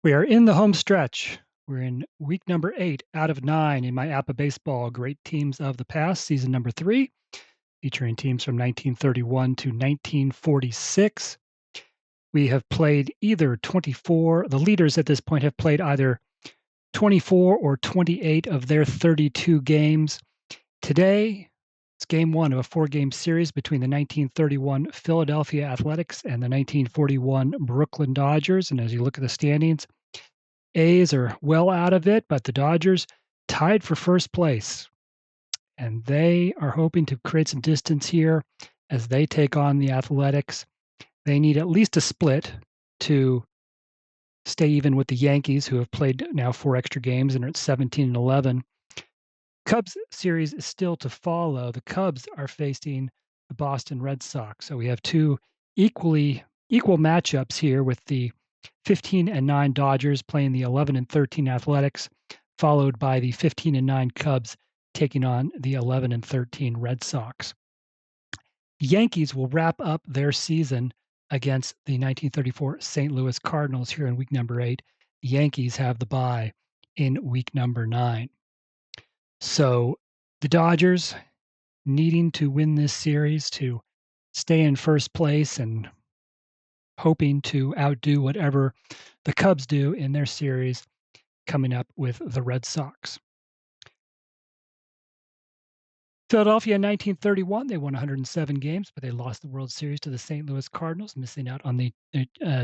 We are in the home stretch. We're in week number 8 out of 9 in my APBA baseball Great Teams of the Past, season number 3, featuring teams from 1931 to 1946. We have played either 24, the leaders at this point have played either 24 or 28 of their 32 games. Today, it's game 1 of a 4-game series between the 1931 Philadelphia Athletics and the 1941 Brooklyn Dodgers. And as you look at the standings, A's are well out of it, but the Dodgers tied for first place, and they are hoping to create some distance here as they take on the Athletics. They need at least a split to stay even with the Yankees, who have played now 4 extra games and are at 17 and 11. Cubs series is still to follow. The Cubs are facing the Boston Red Sox, so we have two equal matchups here with the 15 and 9 Dodgers playing the 11 and 13 Athletics, followed by the 15 and 9 Cubs taking on the 11 and 13 Red Sox. The Yankees will wrap up their season against the 1934 St. Louis Cardinals here in week number 8. The Yankees have the bye in week number 9. So the Dodgers needing to win this series to stay in first place and hoping to outdo whatever the Cubs do in their series coming up with the Red Sox. Philadelphia in 1931, they won 107 games, but they lost the World Series to the St. Louis Cardinals, missing out on the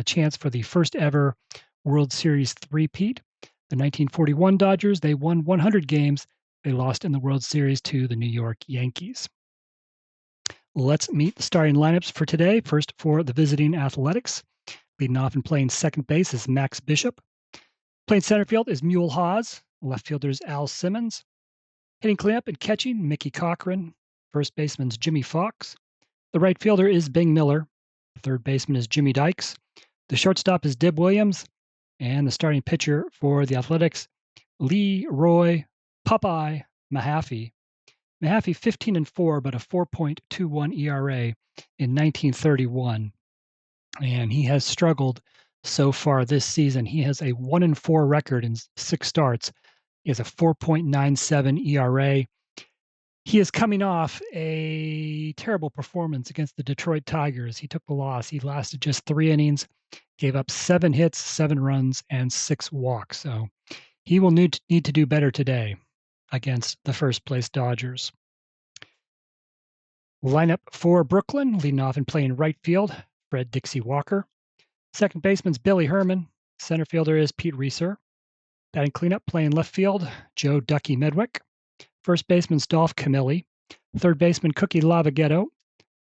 chance for the first ever World Series three-peat. The 1941 Dodgers, they won 100 games. They lost in the World Series to the New York Yankees. Let's meet the starting lineups for today. First, for the visiting Athletics. Leading off and playing second base is Max Bishop. Playing center field is Mule Haas. Left fielder is Al Simmons. Hitting cleanup and catching, Mickey Cochran. First baseman's Jimmy Fox. The right fielder is Bing Miller. Third baseman is Jimmy Dykes. The shortstop is Dib Williams. And the starting pitcher for the Athletics, Leroy Popeye Mahaffey. Mahaffey 15 and 4, but a 4.21 ERA in 1931. And he has struggled so far this season. He has a 1 and 4 record in 6 starts. He has a 4.97 ERA. He is coming off a terrible performance against the Detroit Tigers. He took the loss. He lasted just 3 innings, gave up 7 hits, 7 runs, and 6 walks. So he will need to do better today against the first place Dodgers. Lineup for Brooklyn, leading off and playing right field, Fred Dixie Walker. Second baseman's Billy Herman. Center fielder is Pete Reeser. Batting cleanup, playing left field, Joe Ducky Medwick. First baseman's Dolph Camilli. Third baseman Cookie Lavagetto.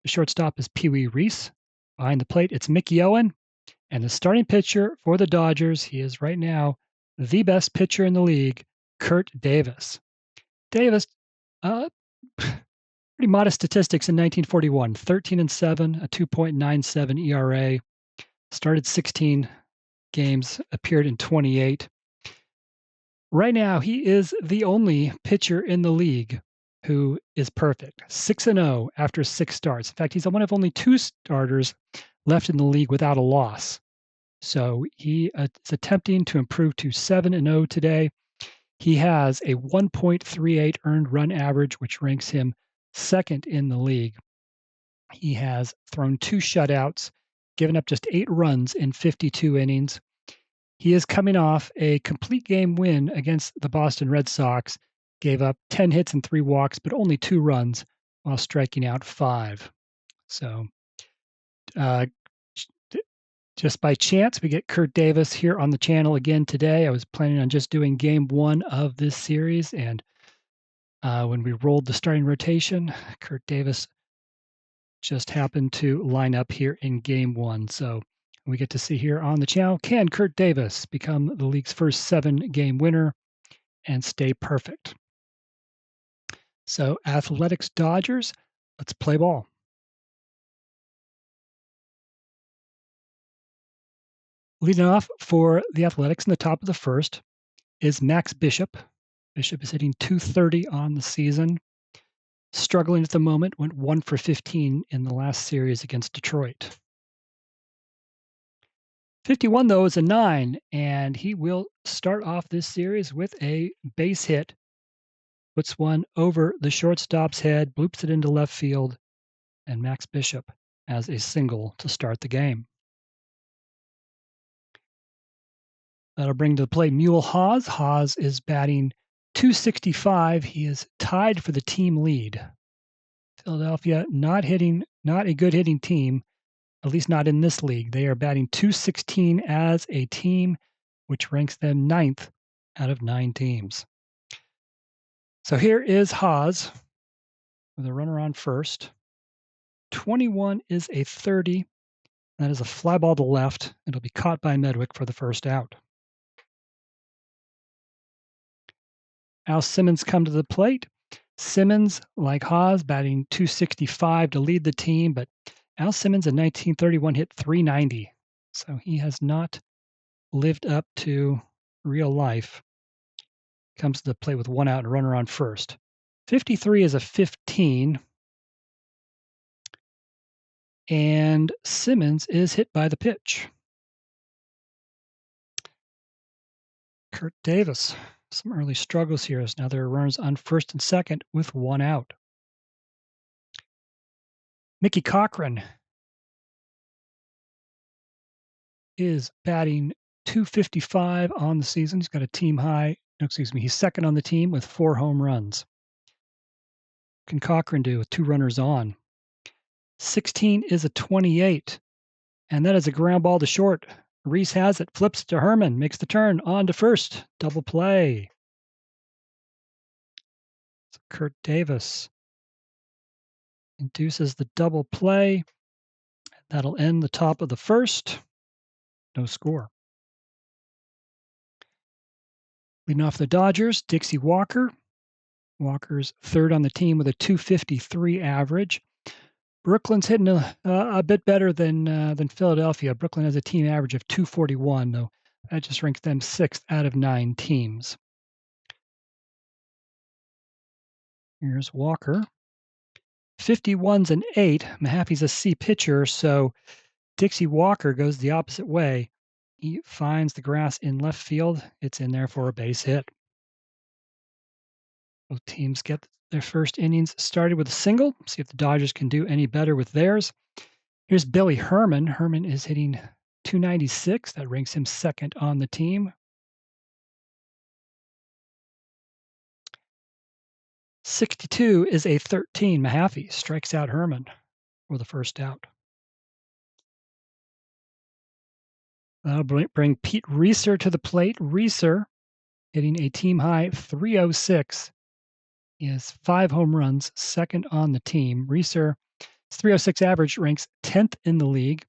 The shortstop is Pee Wee Reese. Behind the plate, it's Mickey Owen. And the starting pitcher for the Dodgers, he is right now the best pitcher in the league, Curt Davis. Davis, pretty modest statistics in 1941, 13 and 7, a 2.97 ERA. Started 16 games, appeared in 28. Right now, he is the only pitcher in the league who is perfect. 6-0 after 6 starts. In fact, he's one of only 2 starters left in the league without a loss. So he is attempting to improve to 7-0 today. He has a 1.38 earned run average, which ranks him second in the league. He has thrown 2 shutouts, given up just 8 runs in 52 innings. He is coming off a complete game win against the Boston Red Sox, gave up 10 hits and 3 walks, but only 2 runs while striking out 5. So just by chance, we get Curt Davis here on the channel again today. I was planning on just doing game 1 of this series, and when we rolled the starting rotation, Curt Davis just happened to line up here in game 1. So we get to see here on the channel, can Curt Davis become the league's first 7-game winner and stay perfect? So Athletics Dodgers, let's play ball. Leading off for the Athletics in the top of the first is Max Bishop. Bishop is hitting .230 on the season. Struggling at the moment, went 1 for 15 in the last series against Detroit. 51, though, is a 9, and he will start off this series with a base hit. Puts one over the shortstop's head, bloops it into left field, and Max Bishop has a single to start the game. That'll bring to the plate Mule Haas. Haas is batting .265. He is tied for the team lead. Philadelphia not a good hitting team, at least not in this league. They are batting .216 as a team, which ranks them 9th out of 9 teams. So here is Haas with a runner on first. 21 is a 30. That is a fly ball to left. It'll be caught by Medwick for the first out. Al Simmons come to the plate. Simmons, like Haas, batting .265 to lead the team, but Al Simmons in 1931 hit .390, so he has not lived up to real life. Comes to the plate with one out and a runner on first. 53 is a 15, and Simmons is hit by the pitch. Curt Davis, some early struggles here as now there are runners on first and second with one out. Mickey Cochran is batting .255 on the season. He's got a team high. He's second on the team with 4 home runs. What can Cochran do with 2 runners on? 16 is a 28, and that is a ground ball to short. Reese has it, flips to Herman, makes the turn on to first. Double play. So Curt Davis induces the double play. That'll end the top of the first. No score. Leading off the Dodgers, Dixie Walker. Walker's third on the team with a .253 average. Brooklyn's hitting a bit better than Philadelphia. Brooklyn has a team average of .241, though that just ranks them 6th out of 9 teams. Here's Walker. 51's an 8. Mahaffey's a C pitcher, so Dixie Walker goes the opposite way. He finds the grass in left field. It's in there for a base hit. Both teams get their first innings started with a single. See if the Dodgers can do any better with theirs. Here's Billy Herman. Herman is hitting .296. That ranks him second on the team. 62 is a 13. Mahaffey strikes out Herman for the first out. That'll bring Pete Reeser to the plate. Reeser hitting a team high .306. He has 5 home runs, second on the team. Reeser's .306 average ranks 10th in the league.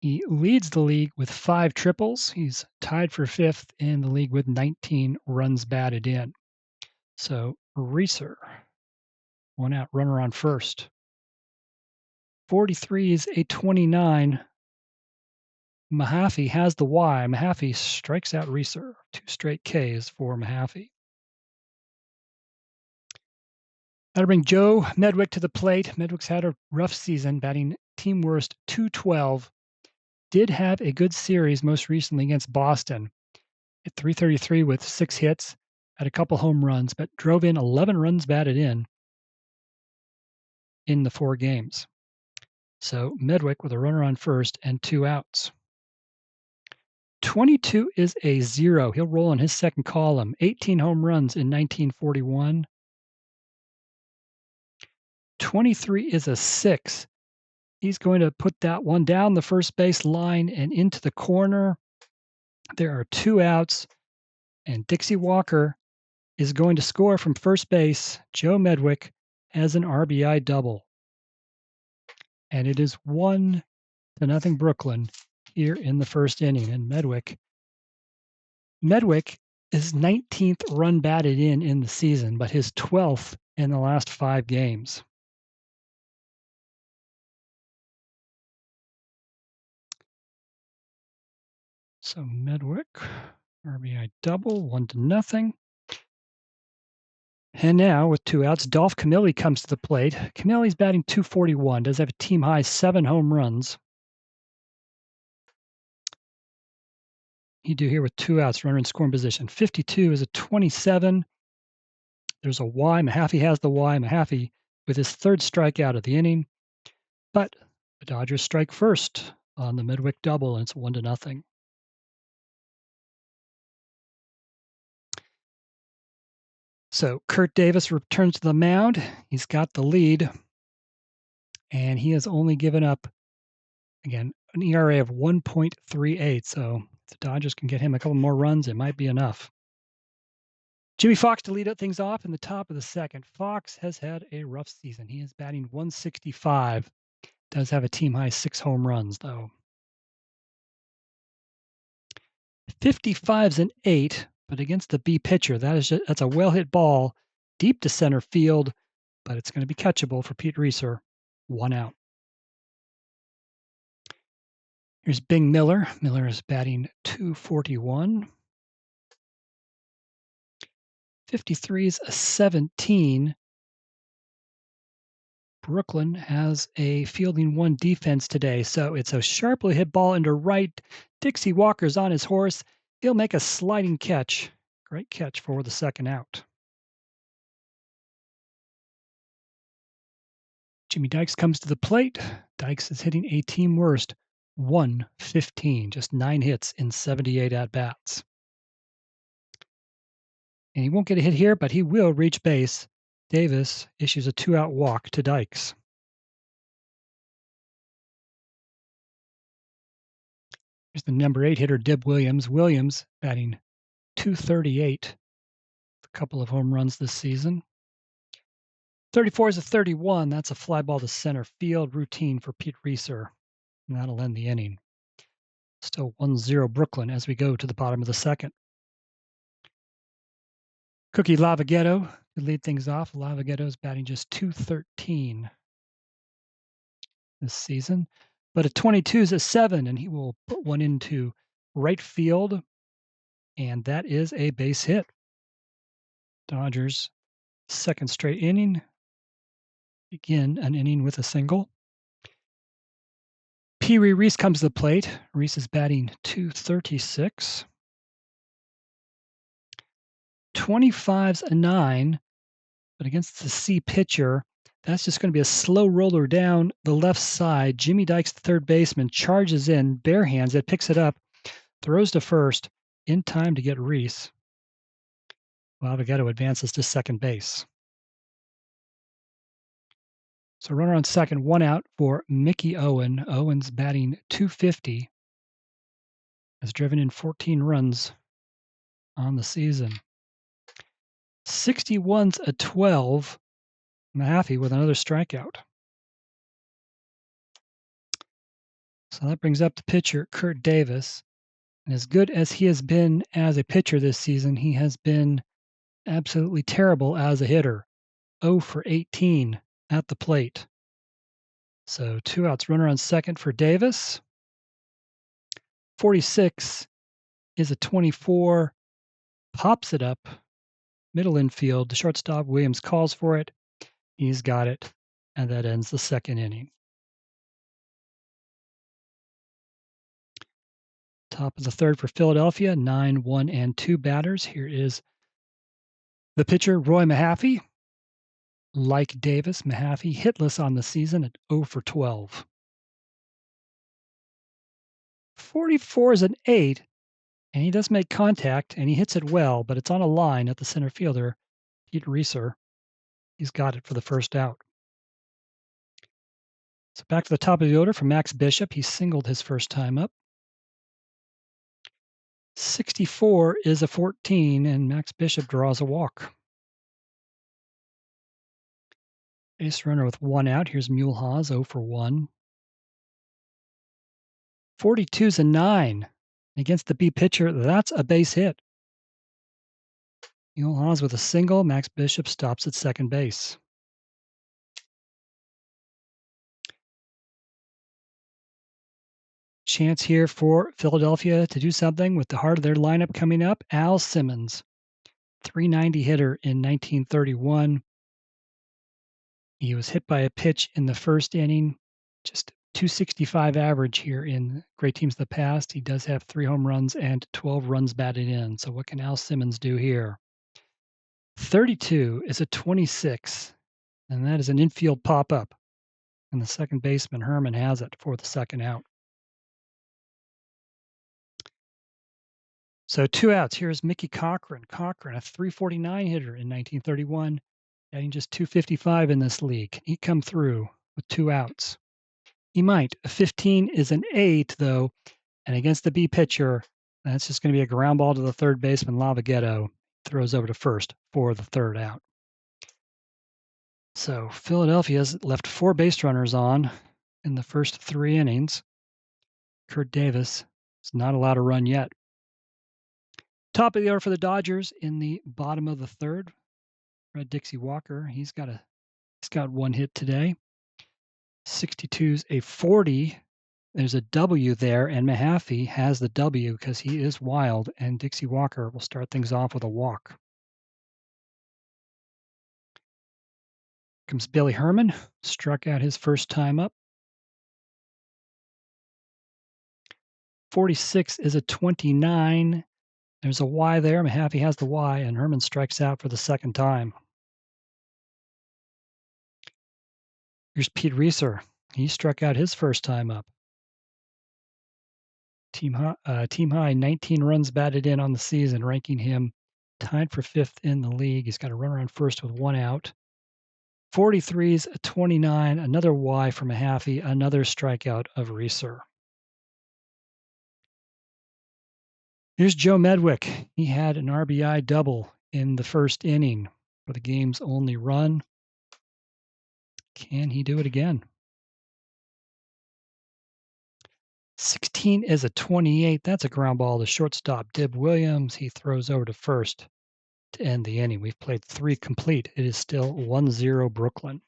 He leads the league with 5 triples. He's tied for 5th in the league with 19 runs batted in. So Reeser, one out, runner on first. 43 is a 29. Mahaffey has the Y. Mahaffey strikes out Reeser. 2 straight Ks for Mahaffey. That'll bring Joe Medwick to the plate. Medwick's had a rough season, batting team worst .212. Did have a good series most recently against Boston. Hit .333 with 6 hits, had a couple home runs, but drove in 11 runs batted in the 4 games. So Medwick with a runner on first and 2 outs. 22 is a 0. He'll roll on his second column. 18 home runs in 1941. 23 is a 6. He's going to put that one down the first base line and into the corner. There are 2 outs, and Dixie Walker is going to score from first base. Joe Medwick has an RBI double. And it is 1-0 Brooklyn here in the first inning. And Medwick is 19th run batted in the season, but his 12th in the last 5 games. So Medwick, RBI double, 1-0. And now with 2 outs, Dolph Camilli comes to the plate. Camilli's batting .241, does have a team high 7 home runs. he do here with 2 outs, runner in scoring position? 52 is a 27. There's a Y. Mahaffey has the Y. Mahaffey with his third strikeout of the inning. But the Dodgers strike first on the Midweek double, and it's 1-0. So Curt Davis returns to the mound. He's got the lead, and he has only given up, again, an ERA of 1.38. So if the Dodgers can get him a couple more runs, it might be enough. Jimmy Fox to lead things off in the top of the second. Fox has had a rough season. He is batting 165. Does have a team high 6 home runs, though. 55's an 8, but against the B pitcher, that's a well-hit ball deep to center field, but it's going to be catchable for Pete Reeser. 1 out. Here's Bing Miller. Miller is batting 241. 53's a 17. Brooklyn has a fielding 1 defense today, so it's a sharply hit ball into right. Dixie Walker's on his horse. He'll make a sliding catch. Great catch for the second out. Jimmy Dykes comes to the plate. Dykes is hitting a team worst 115, just 9 hits in 78 at-bats. And he won't get a hit here, but he will reach base. Davis issues a 2-out walk to Dykes. Here's the number 8 hitter, Dib Williams. Williams batting 238. A couple of home runs this season. 34 is a 31. That's a fly ball to center field, routine for Pete Reeser. And that'll end the inning. Still 1-0 Brooklyn as we go to the bottom of the second. Cookie Lavagetto to lead things off. Lavagetto's batting just 213 this season. But a 22 is a 7, and he will put one into right field. And that is a base hit. Dodgers' second straight inning. Again, an inning with a single. Pee Wee Reese comes to the plate. Reese is batting 236. 25's a 9, but against the C pitcher, that's just going to be a slow roller down the left side. Jimmy Dykes, the third baseman, charges in, bare hands it, picks it up, throws to first in time to get Reese. Lavagetto advances to second base. So runner on second, 1 out for Mickey Owen. Owen's batting 250. Has driven in 14 runs on the season. 61's a 12. Mahaffey with another strikeout. So that brings up the pitcher, Curt Davis. And as good as he has been as a pitcher this season, he has been absolutely terrible as a hitter. 0 for 18 at the plate. So 2 outs, runner on second for Davis. 46 is a 24. Pops it up. Middle infield. The shortstop, Williams, calls for it. He's got it. And that ends the second inning. Top of the third for Philadelphia, 9, 1, and 2 batters. Here is the pitcher, Roy Mahaffey. Like Davis, Mahaffey hitless on the season at 0 for 12. 44 is an 8, and he does make contact, and he hits it well, but it's on a line at the center fielder, Pete Reeser. He's got it for the first out. So back to the top of the order for Max Bishop. He singled his first time up. 64 is a 14, and Max Bishop draws a walk. Base runner with 1 out. Here's Mulehaz, 0 for 1. 42's a 9. Against the B pitcher, that's a base hit. Mulehaz with a single. Max Bishop stops at second base. Chance here for Philadelphia to do something with the heart of their lineup coming up. Al Simmons, 390 hitter in 1931. He was hit by a pitch in the first inning, just .265 average here in great teams of the past. He does have 3 home runs and 12 runs batted in. So what can Al Simmons do here? 32 is a 26, and that is an infield pop-up. And the second baseman, Herman, has it for the second out. So 2 outs. Here's Mickey Cochran. Cochran, a .349 hitter in 1931, batting just .255 in this league. Can he come through with 2 outs? He might. A 15 is an 8, though, and against the B pitcher, that's just going to be a ground ball to the third baseman, Lavagetto. Throws over to first for the third out. So Philadelphia's left 4 base runners on in the first 3 innings. Curt Davis is not allowed to run yet. Top of the order for the Dodgers in the bottom of the third. Red Dixie Walker, he's got 1 hit today. 62's a 40. There's a W there, and Mahaffey has the W because he is wild, and Dixie Walker will start things off with a walk. Comes Billy Herman, struck out his first time up. 46 is a 29. There's a Y there. Mahaffey has the Y, and Herman strikes out for the second time. Here's Pete Reeser. He struck out his first time up. Team high 19 runs batted in on the season, ranking him tied for 5th in the league. He's got a runner on first with 1 out. 43's a 29, another Y for Mahaffey, another strikeout of Reeser. Here's Joe Medwick. He had an RBI double in the first inning for the game's only run. Can he do it again? 16 is a 28. That's a ground ball to shortstop, Dib Williams. He throws over to first to end the inning. We've played 3 complete. It is still 1-0 Brooklyn.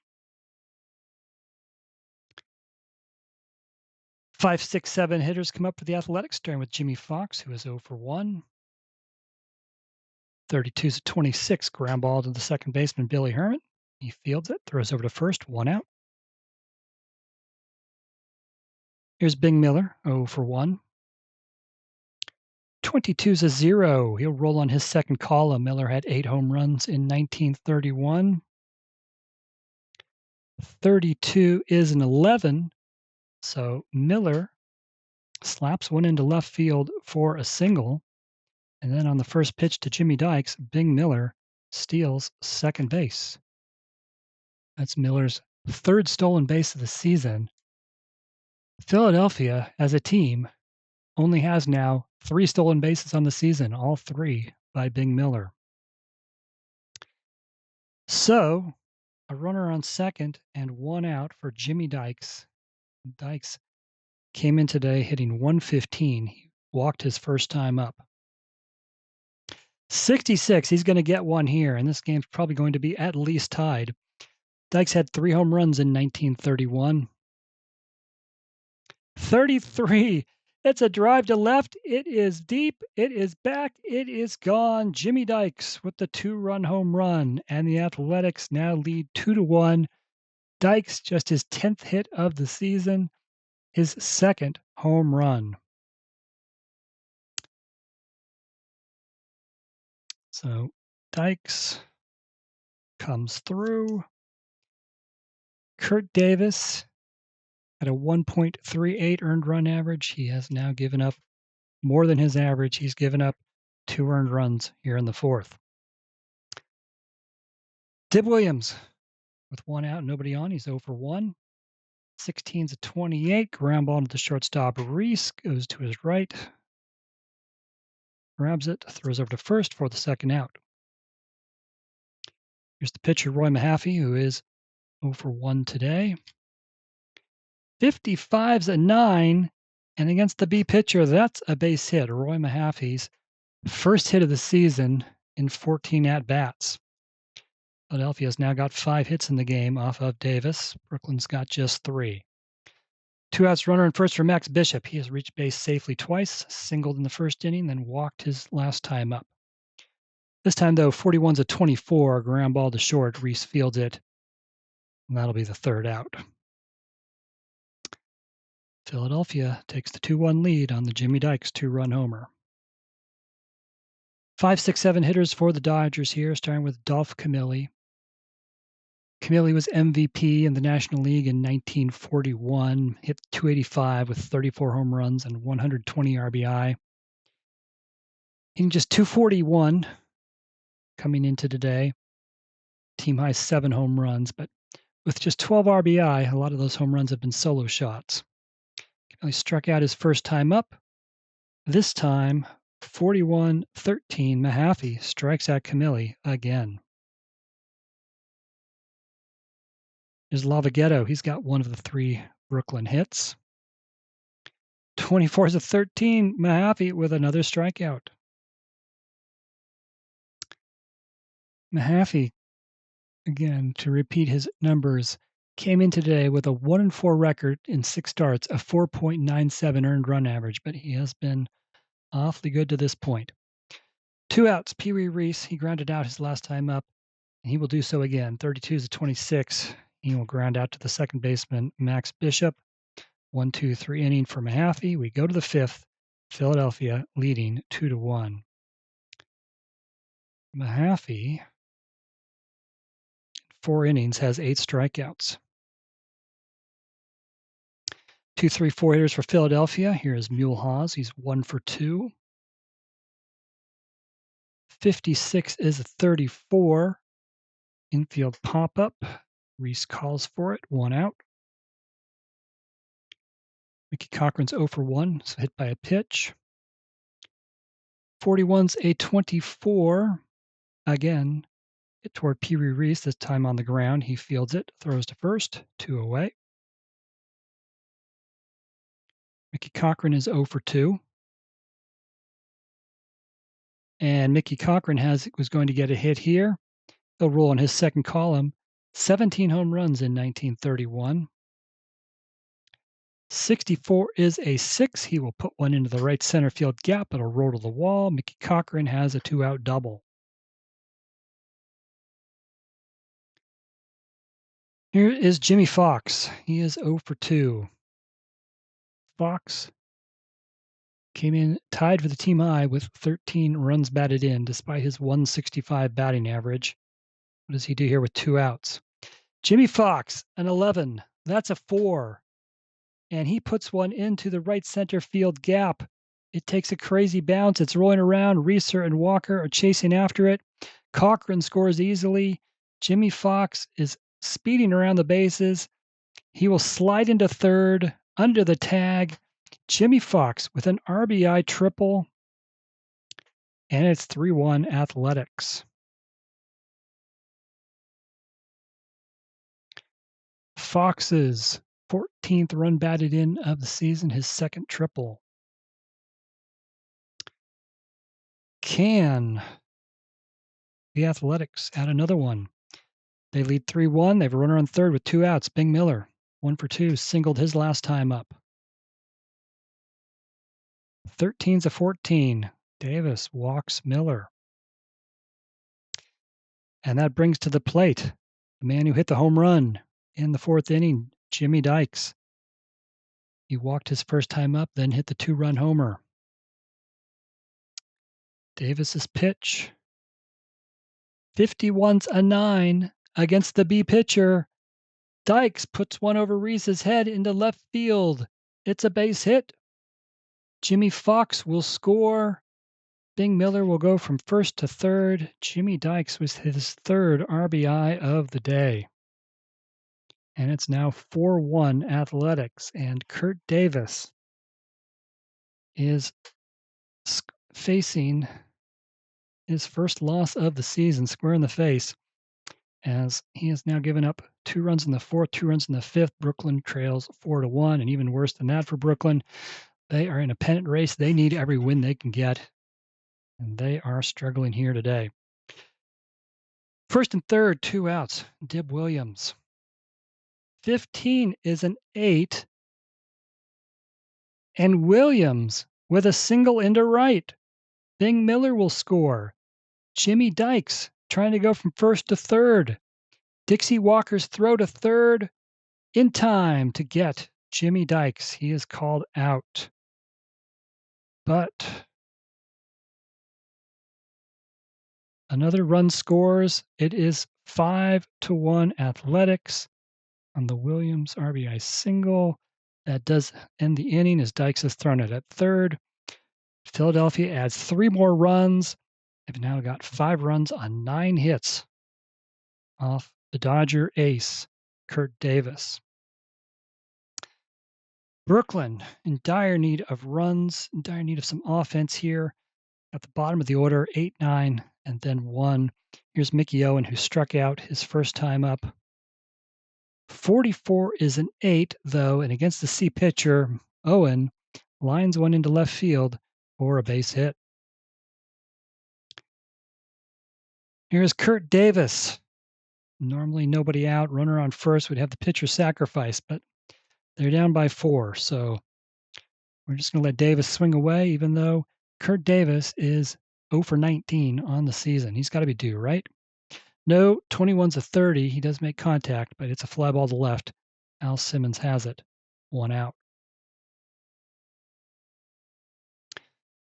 5, 6, 7 hitters come up for the Athletics, starting with Jimmy Fox, who is 0 for 1. 32's a 26, ground ball to the second baseman, Billy Herman. He fields it, throws over to first, 1 out. Here's Bing Miller, 0 for 1. 22's a 0. He'll roll on his second column. Miller had 8 home runs in 1931. 32 is an 11. So Miller slaps one into left field for a single. And then on the first pitch to Jimmy Dykes, Bing Miller steals second base. That's Miller's 3rd stolen base of the season. Philadelphia, as a team, only has now 3 stolen bases on the season, all 3 by Bing Miller. So, a runner on second and 1 out for Jimmy Dykes. Dykes came in today hitting .115. He walked his first time up. 66, he's going to get one here, and this game's probably going to be at least tied. Dykes had 3 home runs in 1931. 33, it's a drive to left. It is deep. It is back. It is gone. Jimmy Dykes with the 2-run home run, and the Athletics now lead 2-1. Dykes, just his 10th hit of the season, his 2nd home run. So Dykes comes through. Curt Davis at a 1.38 earned run average. He has now given up more than his average. He's given up 2 earned runs here in the 4th. Dib Williams with 1 out, nobody on. He's 0 for 1. 16's a 28. Ground ball to the shortstop. Reese goes to his right. Grabs it, throws over to first for the second out. Here's the pitcher, Roy Mahaffey, who is 0 for 1 today. 55's a 9. And against the B pitcher, that's a base hit. Roy Mahaffey's first hit of the season in 14 at-bats. Philadelphia's now got 5 hits in the game off of Davis. Brooklyn's got just 3. 2 outs, runner in first for Max Bishop. He has reached base safely twice, singled in the first inning, then walked his last time up. This time, though, 41's a 24, ground ball to short. Reese fields it, and that'll be the 3rd out. Philadelphia takes the 2-1 lead on the Jimmy Dykes 2-run homer. 5, 6, 7 hitters for the Dodgers here, starting with Dolph Camilli. Camilli was MVP in the National League in 1941, hit .285 with 34 home runs and 120 RBI. Hitting just .241 coming into today. Team high 7 home runs, but with just 12 RBI, a lot of those home runs have been solo shots. He struck out his first time up. This time, 41-13, Mahaffey strikes out Camilli again. There's Lavagetto. He's got one of the 3 Brooklyn hits. 24-13, Mahaffey with another strikeout. Mahaffey, again, to repeat his numbers, came in today with a 1-4 record in 6 starts, a 4.97 earned run average, but he has been awfully good to this point. 2 outs, Pee Wee Reese, he grounded out his last time up, and he will do so again. 32-26, he will ground out to the second baseman, Max Bishop. 1-2-3 inning for Mahaffey. We go to the 5th, Philadelphia leading 2-1. Mahaffey, 4 innings, has 8 strikeouts. 2, 3, 4 hitters for Philadelphia. Here is Mulehawes. He's 1 for 2. 56 is a 34. Infield pop-up. Reese calls for it. 1 out. Mickey Cochran's 0 for 1, so hit by a pitch. 41's a 24. Again, hit toward Pee Wee Reese, this time on the ground. He fields it, throws to first, 2 away. Mickey Cochran is 0 for 2. And Mickey Cochran was going to get a hit here. He'll roll in his second column. 17 home runs in 1931. 64 is a 6. He will put one into the right center field gap. It'll roll to the wall. Mickey Cochran has a 2-out double. Here is Jimmy Fox. He is 0 for 2. Fox came in tied for the team high with 13 runs batted in, despite his 165 batting average. What does he do here with 2 outs? Jimmy Fox, an 11. That's a 4. And he puts one into the right center field gap. It takes a crazy bounce. It's rolling around. Reeser and Walker are chasing after it. Cochran scores easily. Jimmy Fox is speeding around the bases. He will slide into third under the tag. Jimmy Fox with an RBI triple. And it's 3-1 Athletics. Fox's 14th run batted in of the season, his second triple. Can the Athletics add another one? They lead 3-1. They have a runner on third with 2 outs. Bing Miller, 1 for 2, singled his last time up. 13's a 14. Davis walks Miller. And that brings to the plate the man who hit the home run in the 4th inning, Jimmy Dykes. He walked his first time up, then hit the 2-run homer. Davis's pitch. 51's a 9 against the B pitcher. Dykes puts one over Reese's head into left field. It's a base hit. Jimmy Fox will score. Bing Miller will go from first to third. Jimmy Dykes was his 3rd RBI of the day. And it's now 4-1 Athletics. And Curt Davis is facing his first loss of the season, square in the face, as he has now given up 2 runs in the 4th, 2 runs in the 5th. Brooklyn trails 4-1, and even worse than that for Brooklyn. They are in a pennant race. They need every win they can get, and they are struggling here today. First and third, 2 outs. Dib Williams. 15 is an 8, and Williams with a single into right. Bing Miller will score. Jimmy Dykes trying to go from first to third. Dixie Walker's throw to third in time to get Jimmy Dykes, he is called out. But another run scores. It is 5-1 Athletics on the Williams RBI single. That does end the inning as Dykes has thrown it at third. Philadelphia adds 3 more runs. They've now got 5 runs on 9 hits off the Dodger ace, Curt Davis. Brooklyn in dire need of runs, in dire need of some offense here. At the bottom of the order, 8, 9, and then 1. Here's Mickey Owen, who struck out his first time up. 44 is an 8, though, and against the C pitcher, Owen lines one into left field for a base hit. Here's Curt Davis. Normally nobody out, runner on first would have the pitcher sacrifice, but they're down by 4, so we're just going to let Davis swing away, even though Curt Davis is 0 for 19 on the season. He's got to be due, right? No, 21's a 30. He does make contact, but it's a fly ball to left. Al Simmons has it. 1 out.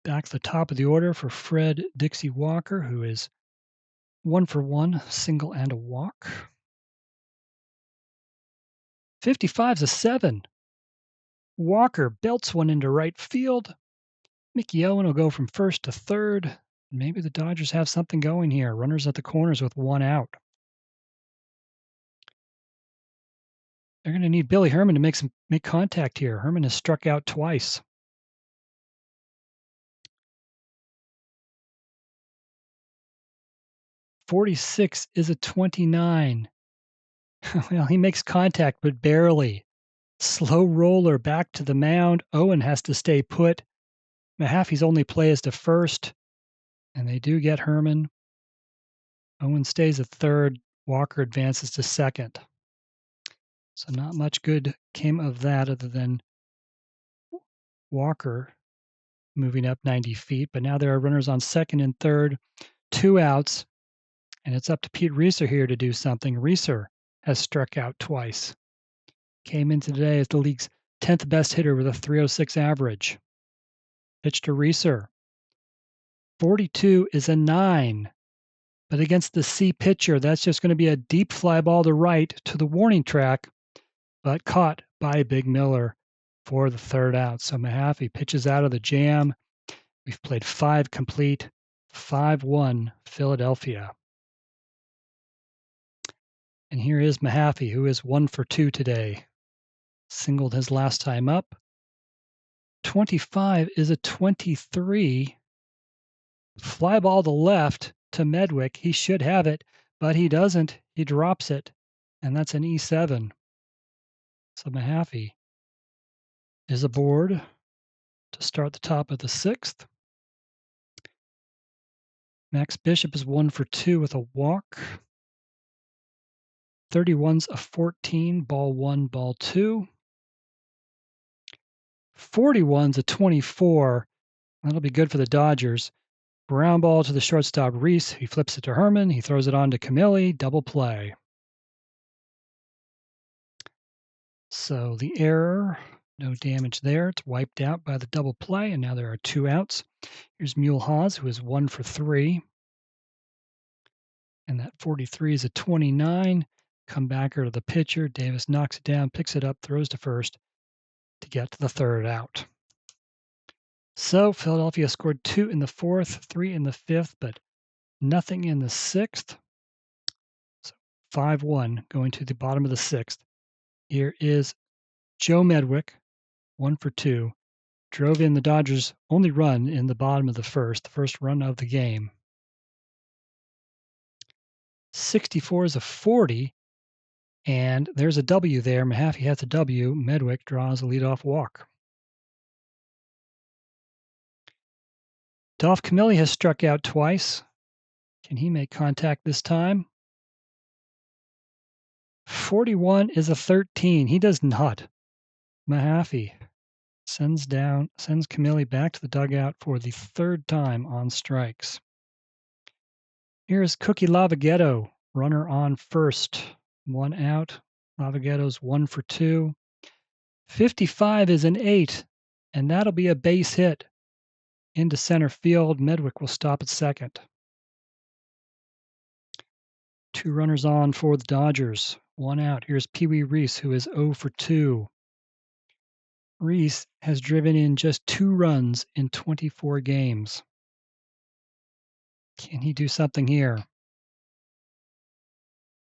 Back to the top of the order for Fred Dixie Walker, who is 1 for 1, single and a walk. 55's a 7. Walker belts one into right field. Mickey Owen will go from first to third. Maybe the Dodgers have something going here. Runners at the corners with 1 out. They're going to need Billy Herman to make contact here. Herman has struck out twice. 46 is a 29. Well, he makes contact, but barely. Slow roller back to the mound. Owen has to stay put. Mahaffey's only play is to first, and they do get Herman. Owen stays at third. Walker advances to second. So not much good came of that other than Walker moving up 90 feet. But now there are runners on second and third, 2 outs, and it's up to Pete Reeser here to do something. Reeser has struck out twice. Came in today as the league's 10th best hitter with a .306 average. Pitch to Reeser. 42 is a 9. But against the C pitcher, that's just going to be a deep fly ball to right to the warning track, but caught by Big Miller for the 3rd out. So Mahaffey pitches out of the jam. We've played 5 complete, 5-1 Philadelphia. And here is Mahaffey, who is 1 for 2 today. Singled his last time up. 25 is a 23. Fly ball to left to Medwick. He should have it, but he doesn't. He drops it, and that's an E7. So Mahaffey is aboard to start the top of the 6th. Max Bishop is 1 for 2 with a walk. 31's a 14, ball 1, ball 2. 41's a 24. That'll be good for the Dodgers. Ground ball to the shortstop, Reese. He flips it to Herman. He throws it on to Camilli. Double play. So the error, no damage there. It's wiped out by the double play, and now there are 2 outs. Here's Mulehaz, who is 1 for 3. And that 43 is a 29. Comebacker to the pitcher. Davis knocks it down, picks it up, throws to first to get to the 3rd out. So Philadelphia scored 2 in the 4th, 3 in the 5th, but nothing in the 6th. So 5-1 going to the bottom of the 6th. Here is Joe Medwick, 1 for 2. Drove in the Dodgers' only run in the bottom of the 1st, the first run of the game. 64 is a 40, and there's a W there. Mahaffey has a W. Medwick draws a leadoff walk. Dolph Camilli has struck out twice. Can he make contact this time? 41 is a 13. He does not. Mahaffey sends Camilli back to the dugout for the 3rd time on strikes. Here's Cookie Lavagetto, runner on first. 1 out. Lavagetto's 1 for 2. 55 is an 8, and that'll be a base hit into center field. Medwick will stop at second. 2 runners on for the Dodgers. 1 out. Here's Pee Wee Reese, who is 0 for 2. Reese has driven in just 2 runs in 24 games. Can he do something here?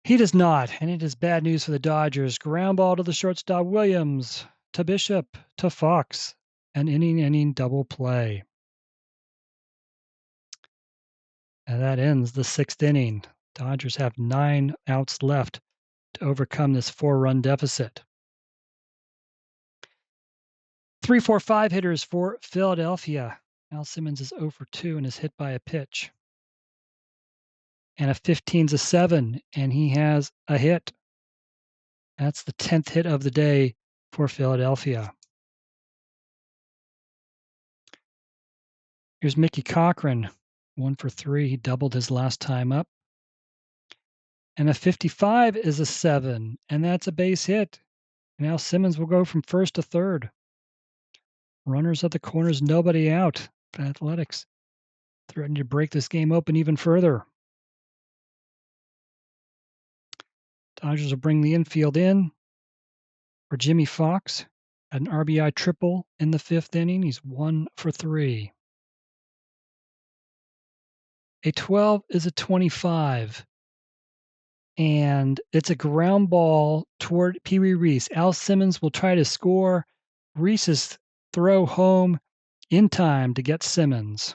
He does not, and it is bad news for the Dodgers. Ground ball to the shortstop Williams, to Bishop, to Fox. An inning double play. And that ends the 6th inning. Dodgers have 9 outs left to overcome this 4-run deficit. 3, 4, 5 hitters for Philadelphia. Al Simmons is 0 for 2 and is hit by a pitch. And a 15's a 7, and he has a hit. That's the 10th hit of the day for Philadelphia. Here's Mickey Cochran, 1 for 3. He doubled his last time up. And a 55 is a 7, and that's a base hit. Now Simmons will go from first to third. Runners at the corners, nobody out. Athletics threatening to break this game open even further. Dodgers will bring the infield in for Jimmy Fox. Had an RBI triple in the 5th inning. He's 1 for 3. A 12 is a 25. And it's a ground ball toward Pee Wee Reese. Al Simmons will try to score. Reese's throw home in time to get Simmons.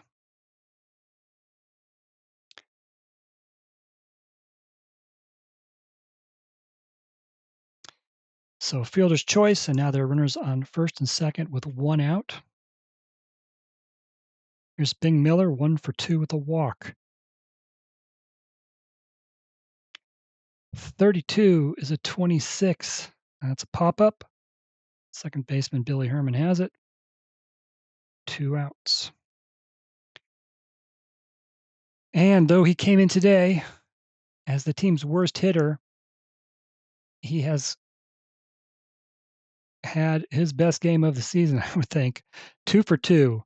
So fielder's choice, and now there are runners on first and second with 1 out. Here's Bing Miller, 1 for 2 with a walk. 32 is a 26. That's a pop-up. Second baseman Billy Herman has it. 2 outs. And though he came in today as the team's worst hitter, he has had his best game of the season, I would think. 2 for 2.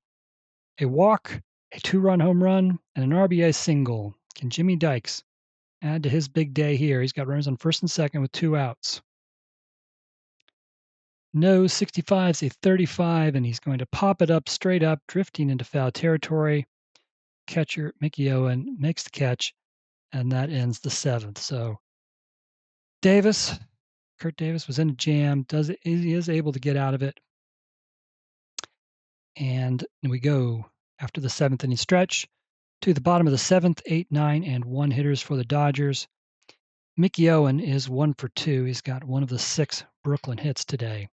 A walk, a 2-run home run, and an RBI single. Can Jimmy Dykes add to his big day here? He's got runners on first and second with 2 outs. No, 65's a 35, and he's going to pop it up straight up, drifting into foul territory. Catcher Mickey Owen makes the catch, and that ends the 7th. So Curt Davis was in a jam. He is able to get out of it. And we go after the 7th inning stretch to the bottom of the 7th, 8, 9, and 1 hitters for the Dodgers. Mickey Owen is 1 for 2. He's got one of the 6 Brooklyn hits today.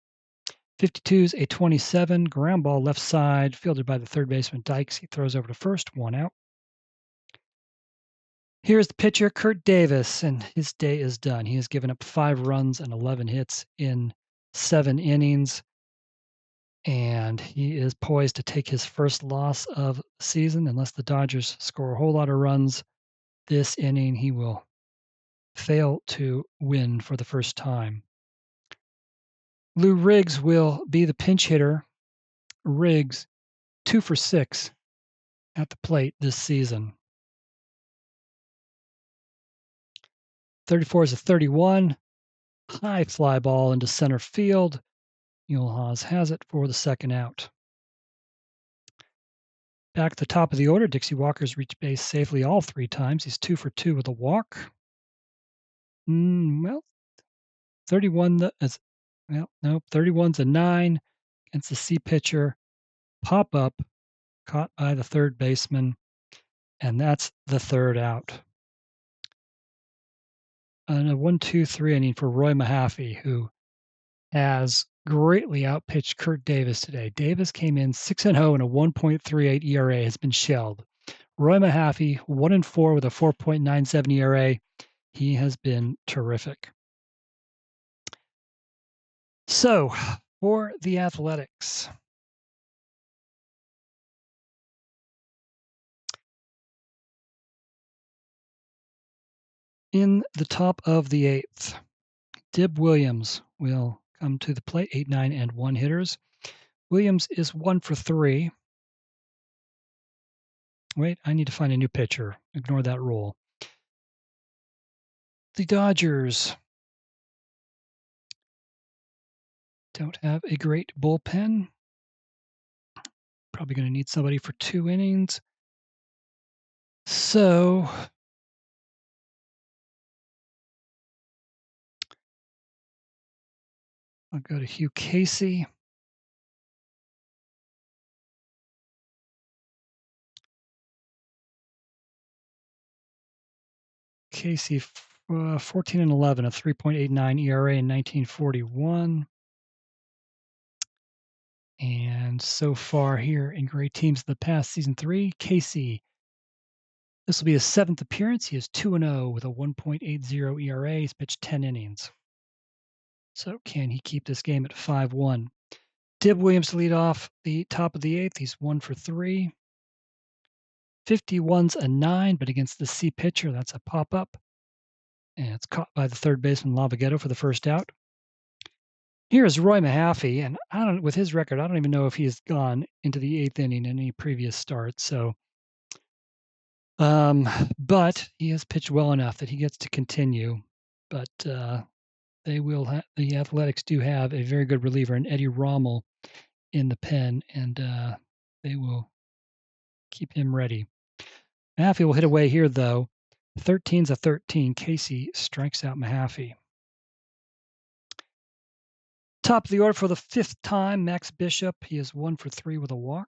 52's a 27, ground ball left side, fielded by the third baseman Dykes. He throws over to first, 1 out. Here's the pitcher, Curt Davis, and his day is done. He has given up 5 runs and 11 hits in 7 innings, and he is poised to take his first loss of the season. Unless the Dodgers score a whole lot of runs this inning, he will fail to win for the first time. Lou Riggs will be the pinch hitter. Riggs, 2 for 6 at the plate this season. 34 is a 31. High fly ball into center field. Muehlhaus has it for the 2nd out. Back at the top of the order, Dixie Walker's reached base safely all 3 times. He's 2 for 2 with a walk. Well, 31 is, well, nope, 31's a 9 against the C pitcher. Pop up, caught by the third baseman, and that's the 3rd out. And a 1-2-3 inning for Roy Mahaffey, who has greatly outpitched Curt Davis today. Davis came in 6-0 and a 1.38 ERA, has been shelled. Roy Mahaffey, 1-4 with a 4.97 ERA. He has been terrific. So, for the Athletics, in the top of the 8th, Dib Williams will come to the plate, 8, 9, and 1 hitters. Williams is 1 for 3. Wait, I need to find a new pitcher. Ignore that rule. The Dodgers don't have a great bullpen. Probably going to need somebody for 2 innings. So I'll go to Hugh Casey. Casey, 14 and 11, a 3.89 ERA in 1941. And so far here in Great Teams of the Past, Season 3, Casey. This will be his 7th appearance. He is 2-0 with a 1.80 ERA. He's pitched 10 innings. So can he keep this game at 5-1? Dib Williams to lead off the top of the 8th. He's 1 for 3. 51's a 9, but against the C pitcher, that's a pop-up. And it's caught by the third baseman Lavagetto for the first out. Here is Roy Mahaffey, and with his record, I don't even know if he has gone into the 8th inning in any previous start. So, but he has pitched well enough that he gets to continue. But the Athletics do have a very good reliever in Eddie Rommel in the pen, and they will keep him ready. Mahaffey will hit away here, though. 13's a 13. Casey strikes out Mahaffey. Top of the order for the 5th time, Max Bishop. He is 1 for 3 with a walk.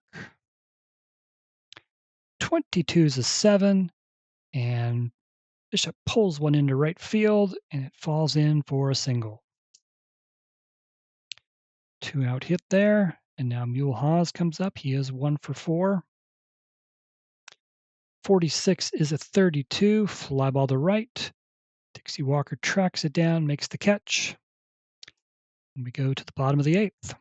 22's a 7, and Bishop pulls one into right field, and it falls in for a single. 2-out hit there, and now Mule Haas comes up. He is 1 for 4. 46 is a 32, fly ball to right. Dixie Walker tracks it down, makes the catch. And we go to the bottom of the 8th.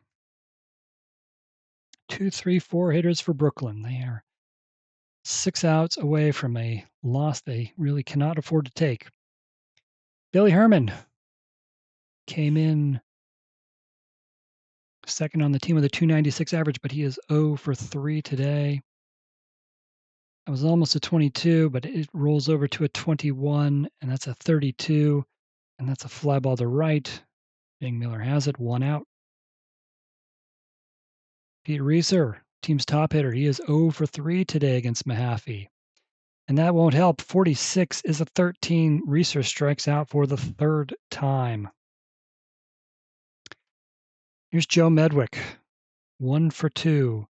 2, 3, 4 hitters for Brooklyn. They are 6 outs away from a loss they really cannot afford to take. Billy Herman came in second on the team with a 296 average, but he is 0 for 3 today. That was almost a 22, but it rolls over to a 21, and that's a 32, and that's a fly ball to right. Bing Miller has it, 1 out. Pete Reeser, team's top hitter, he is 0 for 3 today against Mahaffey. And that won't help. 46 is a 13. Reeser strikes out for the 3rd time. Here's Joe Medwick, 1 for 2.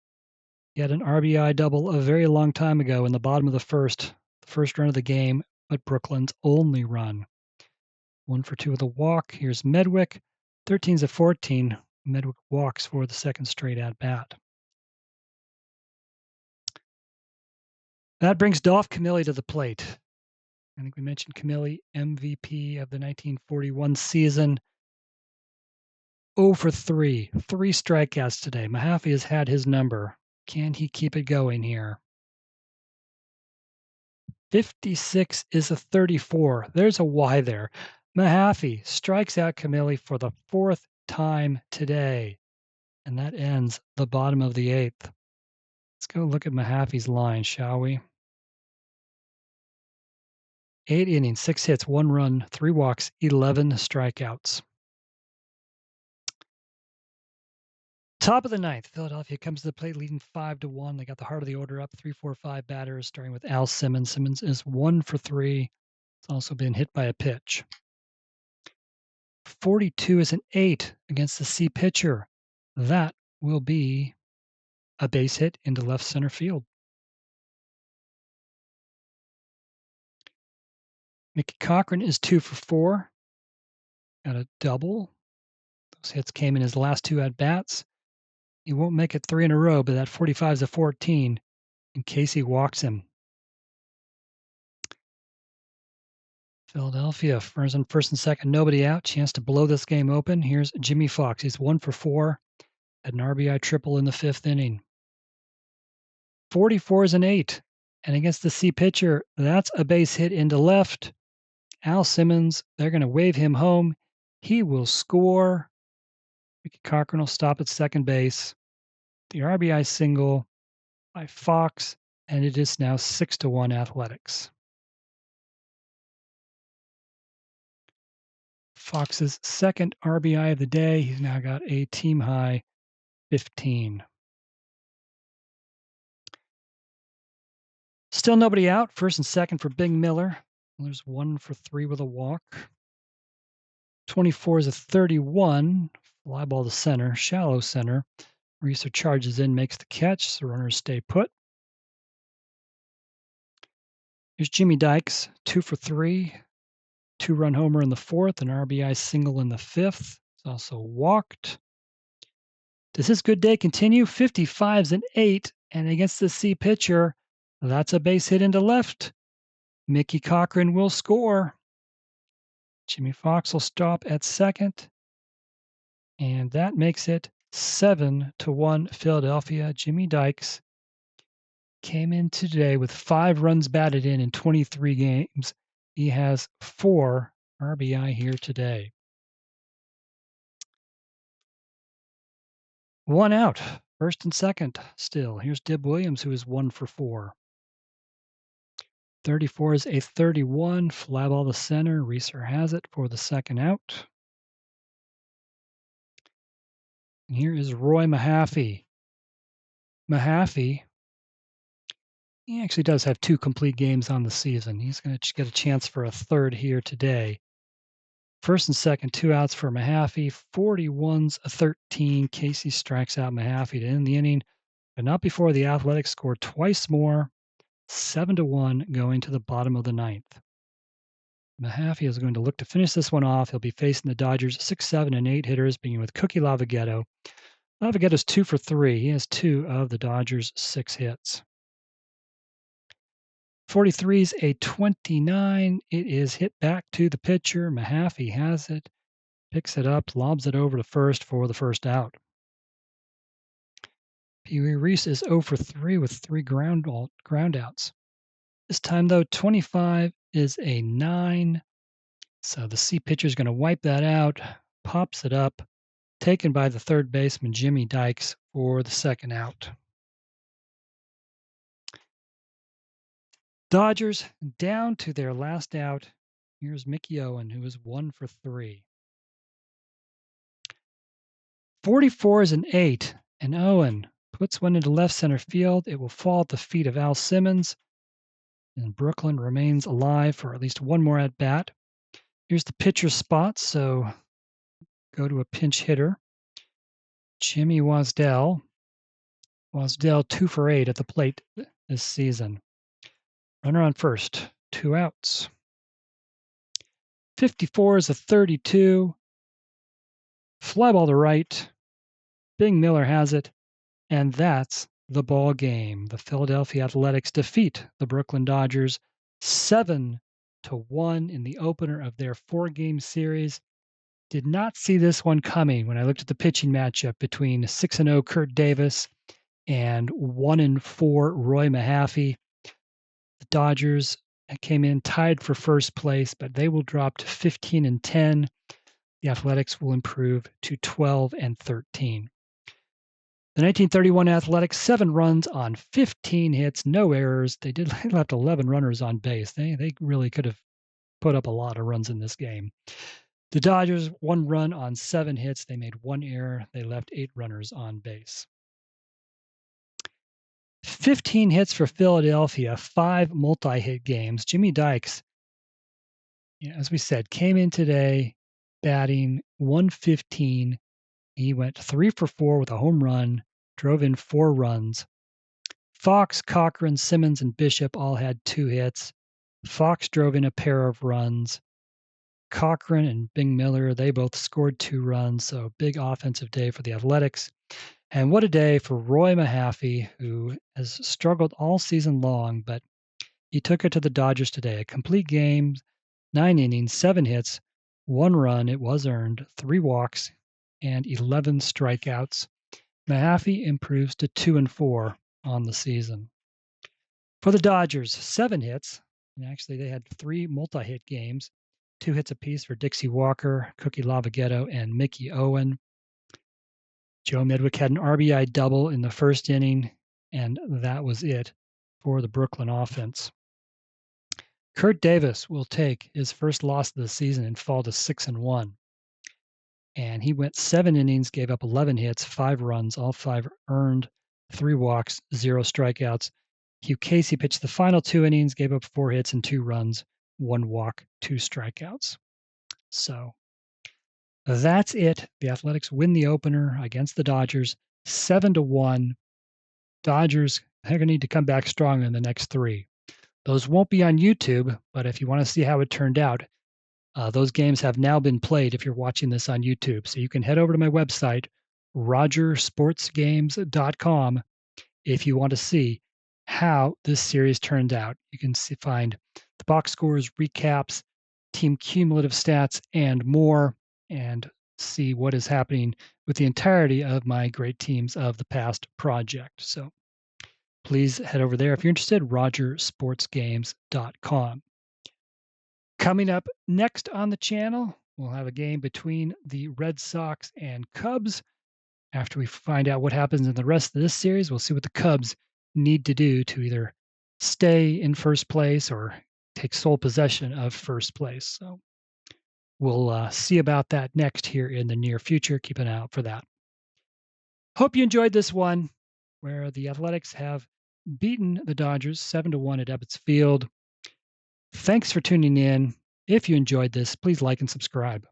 He had an RBI double a very long time ago in the bottom of the first run of the game, but Brooklyn's only run. 1 for 2 with a walk. Here's Medwick. 13's a 14. Medwick walks for the 2nd straight at bat. That brings Dolph Camilli to the plate. I think we mentioned Camilli, MVP of the 1941 season. 0 for 3. 3 strikeouts today. Mahaffey has had his number. Can he keep it going here? 56 is a 34. There's a Y there. Mahaffey strikes out Camilli for the 4th time today. And that ends the bottom of the 8th. Let's go look at Mahaffey's line, shall we? 8 innings, 6 hits, 1 run, 3 walks, 11 strikeouts. Top of the 9th, Philadelphia comes to the plate leading 5-1. They got the heart of the order up, 3, 4, 5 batters, starting with Al Simmons. Simmons is 1 for 3. It's also been hit by a pitch. 42 is an 8 against the C pitcher. That will be a base hit into left center field. Mickey Cochran is 2 for 4. Got a double. Those hits came in his last 2 at-bats. He won't make it 3 in a row, but that 45 is a 14 in case he walks him. Philadelphia, runners on first and second, nobody out. Chance to blow this game open. Here's Jimmy Fox. He's 1 for 4. Had an RBI triple in the 5th inning. 44 is an 8. And against the C pitcher, that's a base hit into left. Al Simmons, they're going to wave him home. He will score. Mickey Cochran will stop at second base. The RBI single by Fox, and it is now 6-1 Athletics. Fox's second RBI of the day. He's now got a team high 15. Still nobody out. First and second for Bing Miller. Miller's 1 for 3 with a walk. 24 is a 31. Fly ball to center, shallow center. Reeser charges in, makes the catch. The runners stay put. Here's Jimmy Dykes, 2 for 3. 2-run homer in the fourth, an RBI single in the fifth. He's also walked. Does his good day continue? 55's an 8, and against the C pitcher, that's a base hit into left. Mickey Cochran will score. Jimmy Fox will stop at second, and that makes it 7-1 Philadelphia. Jimmy Dykes came in today with 5 runs batted in 23 games. He has 4 RBI here today. 1 out, first and second still. Here's Dib Williams, who is 1 for 4. 34 is a 31. Fly ball to center. Reeser has it for the second out. And here is Roy Mahaffey. Mahaffey, he actually does have 2 complete games on the season. He's going to get a chance for a third here today. First and second, 2 outs for Mahaffey. 41's a 13. Casey strikes out Mahaffey to end the inning, but not before the Athletics scored twice more. 7-1 going to the bottom of the ninth. Mahaffey is going to look to finish this one off. He'll be facing the Dodgers' 6, 7, and 8 hitters, beginning with Cookie Lavagetto. Lavagetto's 2 for 3. He has 2 of the Dodgers' 6 hits. 43's a 29. It is hit back to the pitcher. Mahaffey has it, picks it up, lobs it over to first for the first out. Pee Wee Reese is 0 for 3 with 3 ground outs. This time, though, 25 is a 9. So the C pitcher is going to wipe that out, pops it up, taken by the third baseman, Jimmy Dykes, for the second out. Dodgers down to their last out. Here's Mickey Owen, who is 1 for 3. 44 is an 8, and Owen puts one into left center field. It will fall at the feet of Al Simmons, and Brooklyn remains alive for at least one more at bat. Here's the pitcher's spot, so go to a pinch hitter. Jimmy Wasdell. Wasdell 2 for 8 at the plate this season. Runner on first, 2 outs. 54 is a 32. Fly ball to right. Bing Miller has it, and that's the ball game. The Philadelphia Athletics defeat the Brooklyn Dodgers 7-1 in the opener of their 4-game series. Did not see this one coming when I looked at the pitching matchup between 6-0 Curt Davis and 1-4 Roy Mahaffey. The Dodgers came in tied for first place, but they will drop to 15-10. The Athletics will improve to 12-13. The 1931 Athletics, 7 runs on 15 hits, no errors. They left 11 runners on base. They really could have put up a lot of runs in this game. The Dodgers, 1 run on 7 hits. They made 1 error. They left 8 runners on base. 15 hits for Philadelphia, 5 multi-hit games. Jimmy Dykes, as we said, came in today batting 115. He went 3 for 4 with a home run, drove in 4 runs. Fox, Cochran, Simmons, and Bishop all had 2 hits. Fox drove in a pair of runs. Cochran and Bing Miller, they both scored 2 runs, so big offensive day for the Athletics. And what a day for Roy Mahaffey, who has struggled all season long, but he took it to the Dodgers today. A complete game, 9 innings, 7 hits, 1 run, it was earned, 3 walks, and 11 strikeouts. Mahaffey improves to 2-4 on the season. For the Dodgers, 7 hits, and actually they had 3 multi-hit games, 2 hits apiece for Dixie Walker, Cookie Lavagetto, and Mickey Owen. Joe Medwick had an RBI double in the first inning, and that was it for the Brooklyn offense. Curt Davis will take his first loss of the season and fall to 6-1. And he went 7 innings, gave up 11 hits, 5 runs, all 5 earned, 3 walks, 0 strikeouts. Hugh Casey pitched the final 2 innings, gave up 4 hits and 2 runs, 1 walk, 2 strikeouts. So that's it. The Athletics win the opener against the Dodgers 7-1. Dodgers are going to need to come back strong in the next 3. Those won't be on YouTube, but if you want to see how it turned out, those games have now been played if you're watching this on YouTube. So you can head over to my website, rogersportsgames.com, if you want to see how this series turned out. You can find the box scores, recaps, team cumulative stats, and more, and see what is happening with the entirety of my Great Teams of the Past project. So please head over there if you're interested, rogersportsgames.com. Coming up next on the channel, we'll have a game between the Red Sox and Cubs. After we find out what happens in the rest of this series, we'll see what the Cubs need to do to either stay in first place or take sole possession of first place. So we'll see about that next here in the near future. Keep an eye out for that. Hope you enjoyed this one where the Athletics have beaten the Dodgers 7-1 at Ebbets Field. Thanks for tuning in. If you enjoyed this, please like and subscribe.